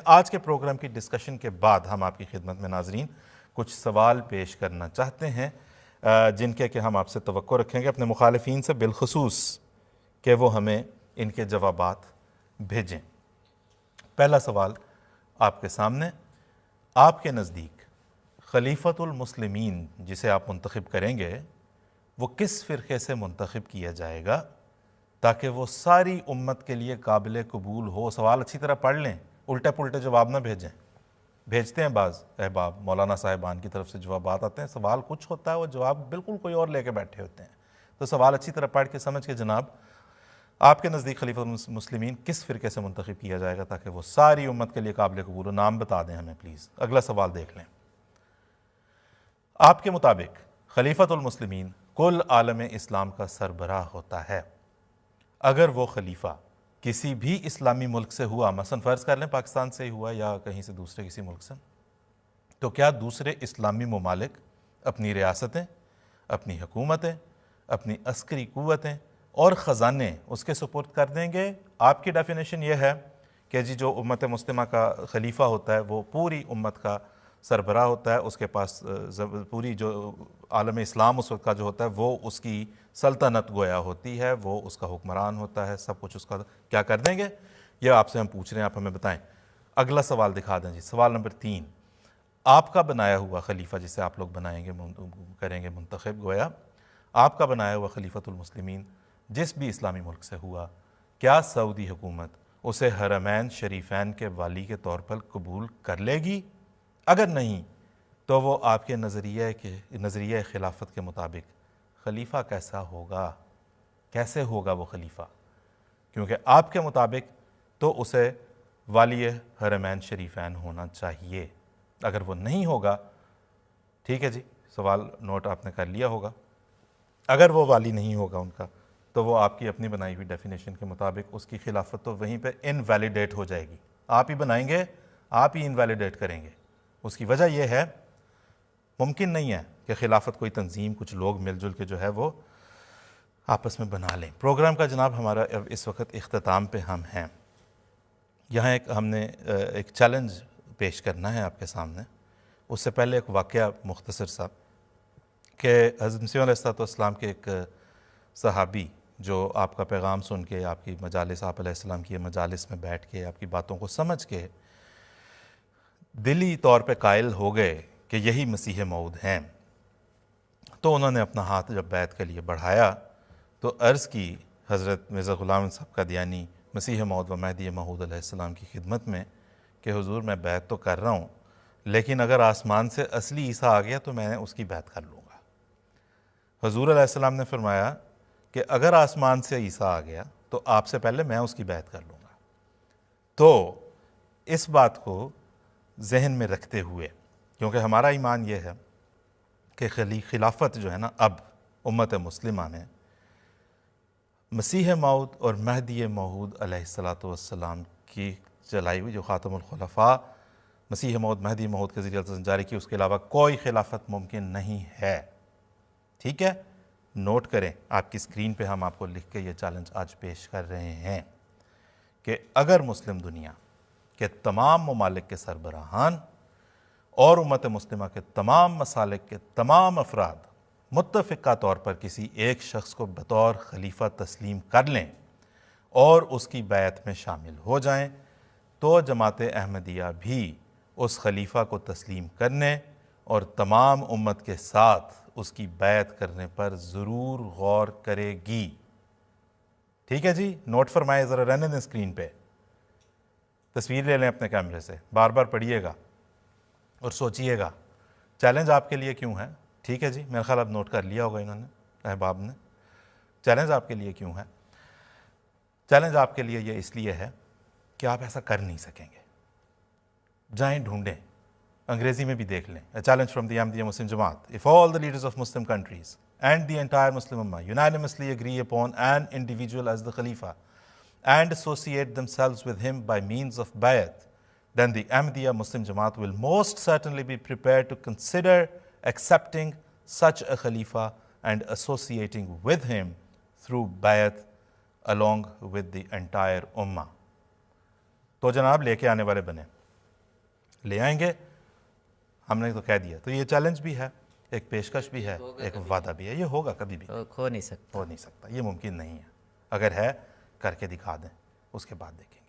آج کے پروگرام کی ڈسکشن کے بعد ہم آپ کی خدمت میں ناظرین کچھ سوال پیش کرنا چاہتے ہیں جن کے ہم آپ سے توقع رکھیں گے اپنے مخالفین سے بالخصوص کہ وہ ہمیں ان کے جوابات بھیجیں۔ پہلا سوال آپ کے سامنے، آپ کے نزدیک خلیفۃ المسلمین جسے آپ منتخب کریں گے وہ کس فرقے سے منتخب کیا جائے گا تاکہ وہ ساری امت کے لیے قابل قبول ہو؟ سوال اچھی طرح پڑھ لیں، الٹے پلٹے جواب نہ بھیجیں۔ بھیجتے ہیں بعض احباب، مولانا صاحبان کی طرف سے جوابات آتے ہیں، سوال کچھ ہوتا ہے وہ جواب بالکل کوئی اور لے کے بیٹھے ہوتے ہیں۔ تو سوال اچھی طرح پڑھ کے سمجھ کے جناب، آپ کے نزدیک خلیفۃ المسلمین کس فرقے سے منتخب کیا جائے گا تاکہ وہ ساری امت کے لیے قابل قبول ہو؟ نام بتا دیں ہمیں پلیز۔ اگلا سوال دیکھ لیں۔ آپ کے مطابق خلیفۃ المسلمین کل عالم اسلام کا سربراہ ہوتا ہے۔ اگر وہ خلیفہ کسی بھی اسلامی ملک سے ہوا، مثلا فرض کر لیں پاکستان سے ہی ہوا یا کہیں سے دوسرے کسی ملک سے، تو کیا دوسرے اسلامی ممالک اپنی ریاستیں، اپنی حکومتیں، اپنی عسکری قوتیں اور خزانے اس کے سپرد کر دیں گے؟ آپ کی ڈیفینیشن یہ ہے کہ جی جو امت مسلمہ کا خلیفہ ہوتا ہے وہ پوری امت کا سربراہ ہوتا ہے، اس کے پاس پوری جو عالم اسلام اس وقت کا جو ہوتا ہے وہ اس کی سلطنت گویا ہوتی ہے، وہ اس کا حکمران ہوتا ہے، سب کچھ اس کا۔ کیا کر دیں گے؟ یہ آپ سے ہم پوچھ رہے ہیں، آپ ہمیں بتائیں۔ اگلا سوال دکھا دیں جی، سوال نمبر 3۔ آپ کا بنایا ہوا خلیفہ جسے آپ لوگ بنائیں گے، کریں گے منتخب، گویا آپ کا بنایا ہوا خلیفۃ المسلمین جس بھی اسلامی ملک سے ہوا، کیا سعودی حکومت اسے حرمین شریفین کے والی کے طور پر قبول کر لے گی؟ اگر نہیں تو وہ آپ کے نظریہ خلافت کے مطابق خلیفہ کیسا ہوگا؟ کیسے ہوگا وہ خلیفہ؟ کیونکہ آپ کے مطابق تو اسے والی حرمین شریفین ہونا چاہیے۔ اگر وہ نہیں ہوگا، ٹھیک ہے جی، سوال نوٹ آپ نے کر لیا ہوگا، اگر وہ والی نہیں ہوگا ان کا تو وہ آپ کی اپنی بنائی ہوئی ڈیفینیشن کے مطابق اس کی خلافت تو وہیں پہ انویلیڈیٹ ہو جائے گی۔ آپ ہی بنائیں گے، آپ ہی انویلیڈیٹ کریں گے۔ اس کی وجہ یہ ہے، ممکن نہیں ہے کہ خلافت کوئی تنظیم، کچھ لوگ مل جل کے جو ہے وہ آپس میں بنا لیں۔ پروگرام کا جناب ہمارا اس وقت اختتام پہ ہم ہیں۔ یہاں ہم نے ایک چیلنج پیش کرنا ہے آپ کے سامنے۔ اس سے پہلے ایک واقعہ مختصر سا کہ حضرت مسیح علیہ السلام کے ایک صحابی جو آپ کا پیغام سن کے، آپ کی مجالس، آپ علیہ السلام کی مجالس میں بیٹھ کے آپ کی باتوں کو سمجھ کے دلی طور پہ قائل ہو گئے کہ یہی مسیح موعود ہیں، تو انہوں نے اپنا ہاتھ جب بیعت کے لیے بڑھایا تو عرض کی حضرت مرزا غلام صاحب قادیانی مسیح موعود و مہدی موعود علیہ السلام کی خدمت میں کہ حضور میں بیعت تو کر رہا ہوں، لیکن اگر آسمان سے اصلی عیسیٰ آ گیا تو میں اس کی بیعت کر لوں گا۔ حضور علیہ السلام نے فرمایا کہ اگر آسمان سے عیسیٰ آ گیا تو آپ سے پہلے میں اس کی بیعت کر لوں گا۔ تو اس بات کو ذہن میں رکھتے ہوئے، کیونکہ ہمارا ایمان یہ ہے کہ خلافت جو ہے نا اب امت مسلمہ میں مسیح موعود اور مہدی موعود علیہ السلام کی چلائی ہوئی جو خاتم الخلفاء مسیح موعود مہدی موعود کے ذریعے جاری کی، اس کے علاوہ کوئی خلافت ممکن نہیں ہے۔ ٹھیک ہے، نوٹ کریں، آپ کی اسکرین پہ ہم آپ کو لکھ کے یہ چیلنج آج پیش کر رہے ہیں کہ اگر مسلم دنیا کے تمام ممالک کے سربراہان اور امت مسلمہ کے تمام مسالک کے تمام افراد متفقہ طور پر کسی ایک شخص کو بطور خلیفہ تسلیم کر لیں اور اس کی بیعت میں شامل ہو جائیں تو جماعت احمدیہ بھی اس خلیفہ کو تسلیم کرنے اور تمام امت کے ساتھ اس کی بیعت کرنے پر ضرور غور کرے گی۔ ٹھیک ہے جی، نوٹ فرمائے، ذرا رہنے دیں اسکرین پہ، تصویر لے لیں اپنے کیمرے سے، بار بار پڑھیے گا اور سوچئے گا چیلنج آپ کے لیے کیوں ہے۔ ٹھیک ہے جی، میرا خیال اب نوٹ کر لیا ہوگا انہوں نے، احباب نے۔ چیلنج آپ کے لیے کیوں ہے؟ چیلنج آپ کے لیے یہ اس لیے ہے کہ آپ ایسا کر نہیں سکیں گے۔ جائیں ڈھونڈیں، انگریزی میں بھی دیکھ لیں، A challenge from the Ahmadiyya Muslim Jamaat. If all the leaders of Muslim countries and the entire Muslim Ummah unanimously agree upon an individual as the Khalifa and associate themselves with him by means of bayat, then the Ahmadiyya Muslim Jamaat will most certainly be prepared to consider accepting such a Khalifa and associating with him through bayat along with the entire Ummah. تو جناب لے کے آنے والے بنے، لے آئیں گے، ہم نے تو کہہ دیا. تو یہ چیلنج بھی ہے، ایک پیشکش بھی ہے، ایک وعدہ بھی ہے. یہ ہوگا کبھی بھی ہو نہیں سکتا. ہو نہیں سکتا، یہ ممکن نہیں ہے. اگر ہے کر کے دکھا دیں، اس کے بعد دیکھیں.